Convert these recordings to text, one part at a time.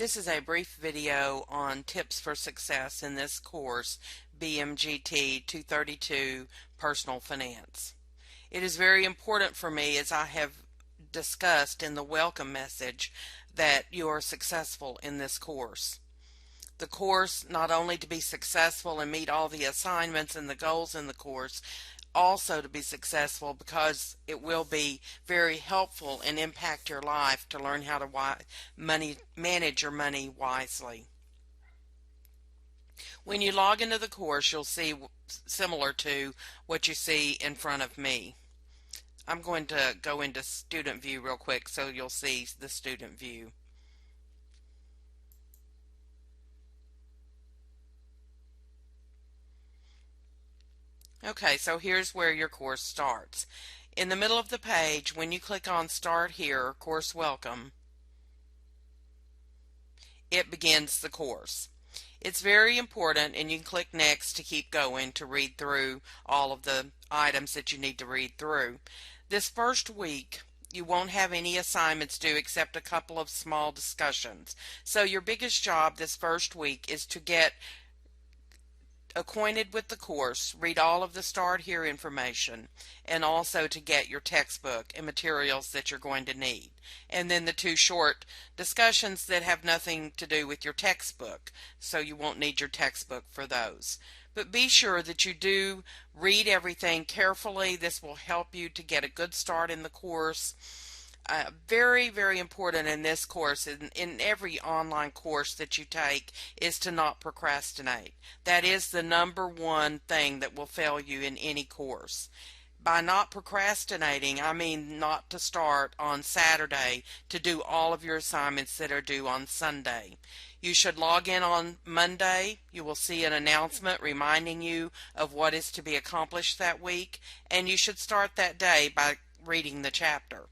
This is a brief video on tips for success in this course, BMGT 232 Personal Finance. It is very important for me, as I have discussed in the welcome message, that you are successful in this course. The course, not only to be successful and meet all the assignments and the goals in the course, also to be successful because it will be very helpful and impact your life to learn how to manage your money wisely. When you log into the course, you'll see similar to what you see in front of me. I'm going to go into student view real quick so you'll see the student view. Okay, so here's where your course starts. In the middle of the page, when you click on Start Here, Course Welcome, it begins the course. It's very important, and you can click Next to keep going to read through all of the items that you need to read through. This first week, you won't have any assignments due except a couple of small discussions. So your biggest job this first week is to get acquainted with the course, read all of the Start Here information, and also to get your textbook and materials that you're going to need. And then the two short discussions that have nothing to do with your textbook, so you won't need your textbook for those. But be sure that you do read everything carefully. This will help you to get a good start in the course. Very, very important in this course, in every online course that you take, is to not procrastinate. That is the number one thing that will fail you in any course. By not procrastinating, I mean not to start on Saturday to do all of your assignments that are due on Sunday. You should log in on Monday. You will see an announcement reminding you of what is to be accomplished that week, and you should start that day by reading the chapter.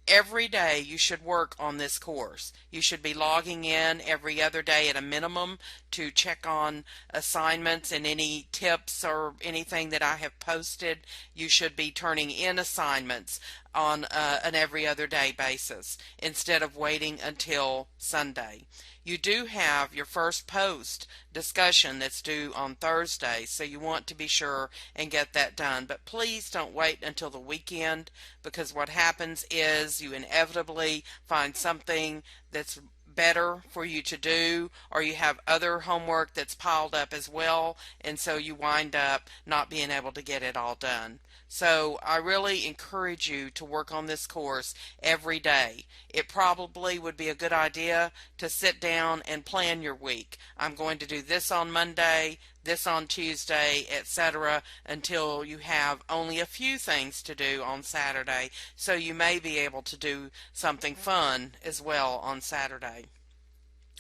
Every day you should work on this course. You should be logging in every other day at a minimum to check on assignments and any tips or anything that I have posted. You should be turning in assignments on an every other day basis instead of waiting until Sunday. You do have your first post discussion that's due on Thursday, so you want to be sure and get that done. But please don't wait until the weekend, because what happens is you inevitably find something that's better for you to do, or you have other homework that's piled up as well, and so you wind up not being able to get it all done. So I really encourage you to work on this course every day. It probably would be a good idea to sit down and plan your week. I'm going to do this on Monday, this on Tuesday, etc., until you have only a few things to do on Saturday, so you may be able to do something fun as well on Saturday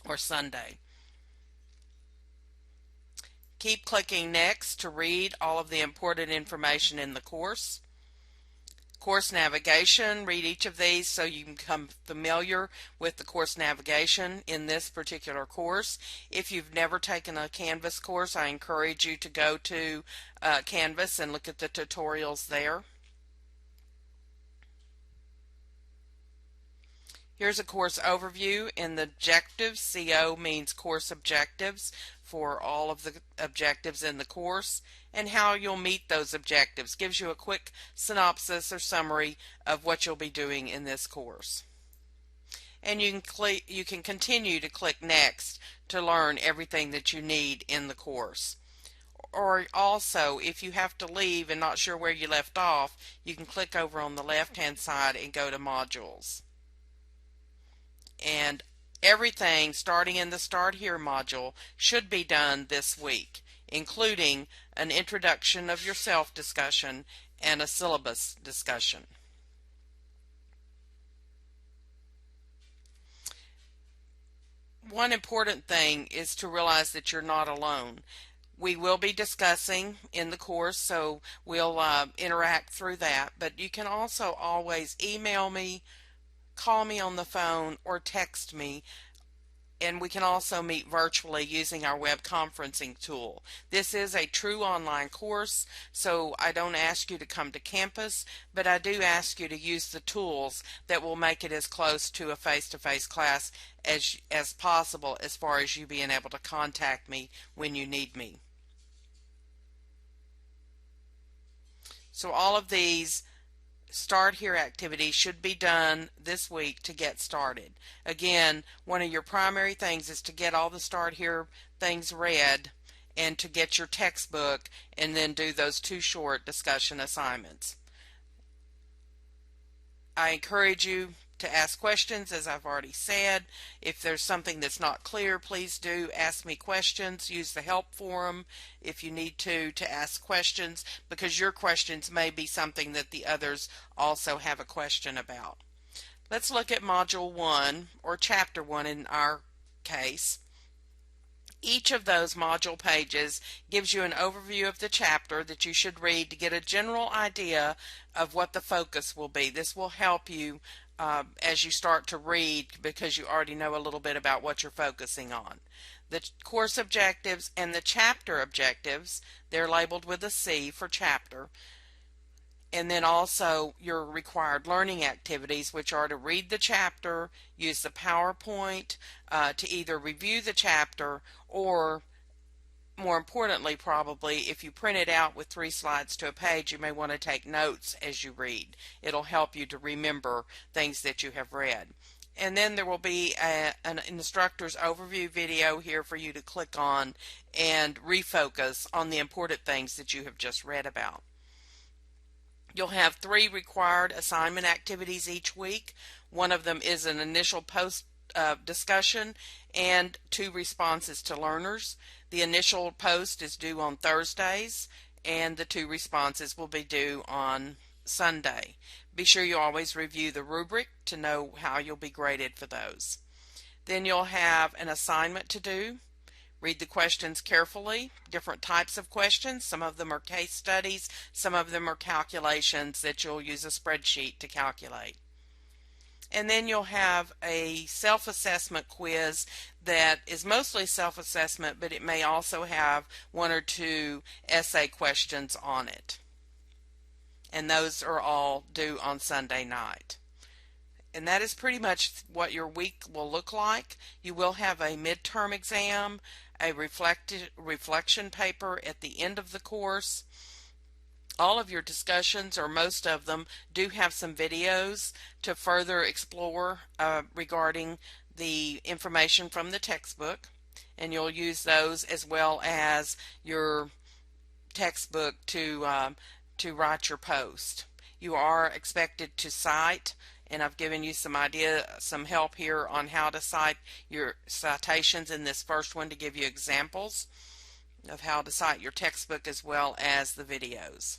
or Sunday. Keep clicking Next to read all of the important information in the course. Course navigation, read each of these so you can become familiar with the course navigation in this particular course. If you've never taken a Canvas course, I encourage you to go to Canvas and look at the tutorials there. Here's a course overview in the objectives. CO means course objectives for all of the objectives in the course, and how you'll meet those objectives. Gives you a quick synopsis or summary of what you'll be doing in this course. And you can continue to click Next to learn everything that you need in the course. Or also, if you have to leave and not sure where you left off, you can click over on the left hand side and go to Modules. And everything starting in the Start Here module should be done this week, including an introduction of yourself discussion and a syllabus discussion. One important thing is to realize that you're not alone. We will be discussing in the course, so we'll interact through that, but you can also always email me, call me on the phone, or text me And we can also meet virtually using our web conferencing tool. This is a true online course, so I don't ask you to come to campus, but I do ask you to use the tools that will make it as close to a face-to-face class as possible, as far as you being able to contact me when you need me. So all of these Start Here activities should be done this week to get started. Again, one of your primary things is to get all the Start Here things read and to get your textbook, and then do those 2 short discussion assignments. I encourage you to ask questions, as I've already said. If there's something that's not clear, please do ask me questions. Use the help forum if you need to ask questions, because your questions may be something that the others also have a question about. Let's look at Module 1, or Chapter 1 in our case. Each of those module pages gives you an overview of the chapter that you should read to get a general idea of what the focus will be. This will help you as you start to read, because you already know a little bit about what you're focusing on. The course objectives and the chapter objectives, they're labeled with a C for chapter. And then also your required learning activities, which are to read the chapter, use the PowerPoint to either review the chapter, or more importantly, probably, if you print it out with 3 slides to a page, you may want to take notes as you read. It'll help you to remember things that you have read. And then there will be an instructor's overview video here for you to click on and refocus on the important things that you have just read about. You'll have 3 required assignment activities each week. One of them is an initial post discussion and 2 responses to learners. The initial post is due on Thursdays, and the 2 responses will be due on Sunday. Be sure you always review the rubric to know how you'll be graded for those. Then you'll have an assignment to do. Read the questions carefully. Different types of questions. Some of them are case studies. Some of them are calculations that you'll use a spreadsheet to calculate. And then you'll have a self-assessment quiz that is mostly self-assessment, but it may also have 1 or 2 essay questions on it. And those are all due on Sunday night. And that is pretty much what your week will look like. You will have a midterm exam, a reflection paper at the end of the course. All of your discussions, or most of them, do have some videos to further explore regarding the information from the textbook, and you'll use those as well as your textbook to write your post. You are expected to cite, and I've given you some help here on how to cite your citations in this first one, to give you examples of how to cite your textbook as well as the videos.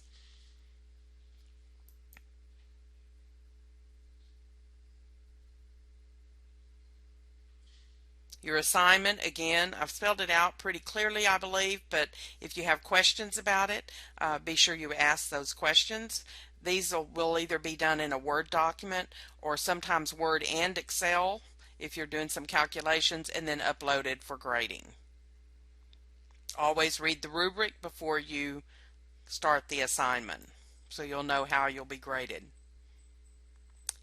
Your assignment, again, I've spelled it out pretty clearly, I believe, but if you have questions about it, be sure you ask those questions. These will either be done in a Word document, or sometimes Word and Excel if you're doing some calculations, and then uploaded for grading. Always read the rubric before you start the assignment, so you'll know how you'll be graded.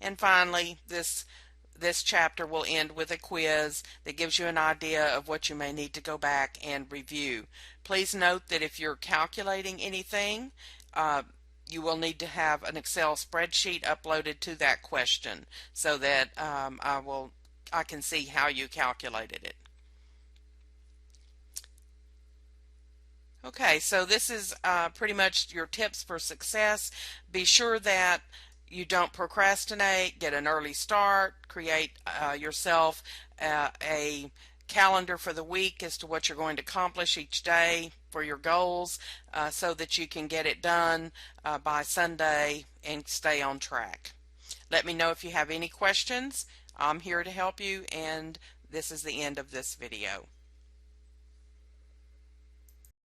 And finally, this chapter will end with a quiz that gives you an idea of what you may need to go back and review. Please note that if you're calculating anything, you will need to have an Excel spreadsheet uploaded to that question, so that I can see how you calculated it. Okay, so this is pretty much your tips for success. Be sure that you don't procrastinate. Get an early start. Create yourself a calendar for the week as to what you're going to accomplish each day for your goals, so that you can get it done by Sunday and stay on track. Let me know if you have any questions. I'm here to help you, and this is the end of this video.